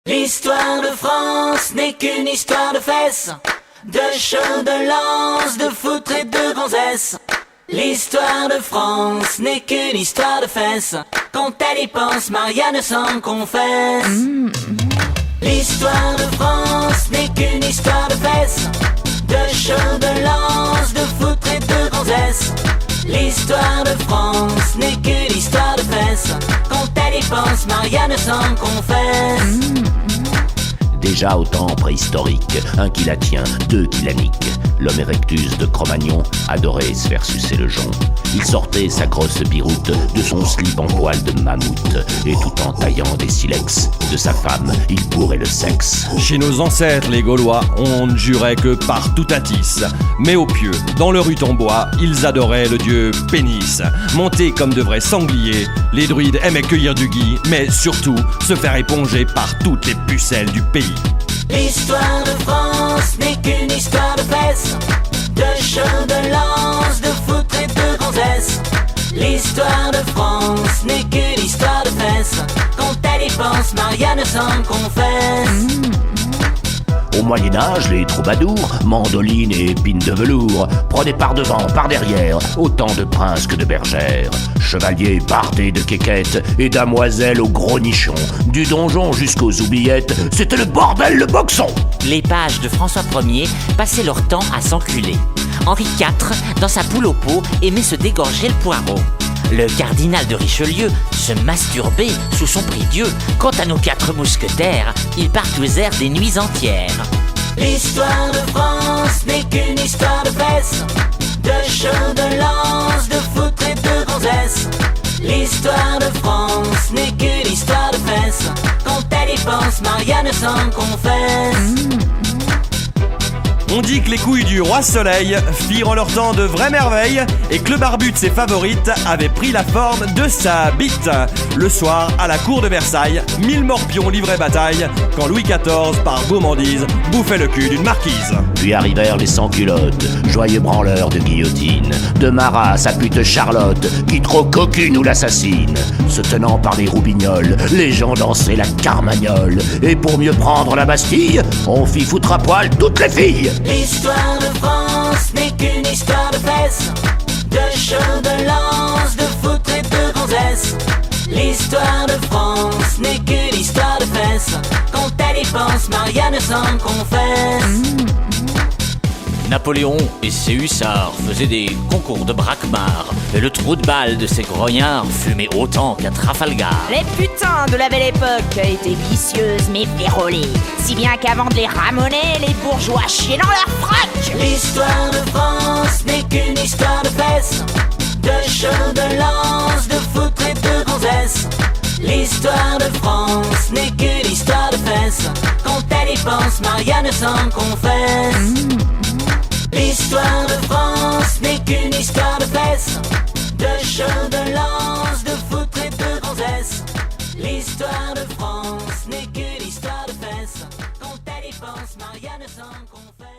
L'histoire de France n'est qu'une histoire de fesses, de cheveux, de lances, de foutre et de gonzesses. L'histoire de France n'est qu'une histoire de fesses, quand elle y pense, Marianne s'en confesse. L'histoire de France n'est qu'une histoire de fesses, de cheveux, de lances, de foutre et de gonzesses. L'histoire de France n'est qu'une histoire de fesses, quand elle y pense, Marianne s'en confesse. Déjà au temps préhistorique, un qui la tient, deux qui la niquent. L'homme erectus de Cro-Magnon adorait se faire sucer le jonc. Il sortait sa grosse biroute de son slip en poil de mammouth, et tout en taillant des silex de sa femme, il bourrait le sexe. Chez nos ancêtres, les Gaulois, on ne jurait que par Toutatis. Mais au pieu, dans le rue Tombois, ils adoraient le dieu Pénis. Montés comme de vrais sangliers, les druides aimaient cueillir du gui, mais surtout se faire éponger par toutes les pucelles du pays. L'histoire de France n'est qu'une histoire de fesses, de cheveux, de lances, de foutre et de gonzesses. L'histoire de France n'est qu'une histoire de fesses, quand elle y pense, Marianne s'en confesse. Au Moyen-Âge, les troubadours, mandolines et épines de velours, prenaient par devant, par derrière, autant de princes que de bergères. Chevaliers bardés de quéquettes et damoiselles aux gros nichons, du donjon jusqu'aux oubliettes, c'était le bordel, le boxon. Les pages de François Ier passaient leur temps à s'enculer. Henri IV, dans sa poule au pot, aimait se dégorger le poireau. Le cardinal de Richelieu se masturbait sous son prie-dieu. Quant à nos 4 mousquetaires, ils partousèrent des nuits entières. L'histoire de France n'est qu'une histoire de fesses, de cheveux, de lances, de foutre et de gonzesses. L'histoire de France n'est qu'une histoire de fesses, quand elle y pense, Marianne s'en confesse. On dit que les couilles du roi Soleil firent en leur temps de vraies merveilles et que le barbu de ses favorites avait pris la forme de sa bite. Le soir, à la cour de Versailles, 1000 morpions livraient bataille quand Louis XIV, par gourmandise, bouffait le cul d'une marquise. Puis arrivèrent les sans-culottes, joyeux branleurs de guillotine, de Marat, sa pute Charlotte, qui trop cocu nous l'assassine. Se tenant par les roubignoles, les gens dansaient la carmagnole, et pour mieux prendre la Bastille, on fit foutre à poil toutes les filles. L'histoire de France n'est qu'une histoire de fesses, de cheveux, de lances, de foutre et de gonzesses. L'histoire de France n'est qu'une histoire de fesses, quand elle y pense, Marianne s'en confesse. Napoléon et ses hussards faisaient des concours de braquemar, et le trou de balle de ces grognards fumait autant qu'à Trafalgar. Les putains de la belle époque étaient vicieuses mais vérolées, si bien qu'avant de les ramoner, les bourgeois chiaient dans leur frac. L'histoire de France n'est qu'une histoire de fesses, de cheveux, de lances, de foutre et de gonzesses. L'histoire de France n'est qu'une histoire de fesses, quand elle y pense, Marianne s'en confesse. L'histoire de France n'est qu'une histoire de fesses, de cheveux, de lances, de foutre et de gonzesses. L'histoire de France n'est qu'une histoire de fesses, quand elle y pense, Marianne s'en confesse.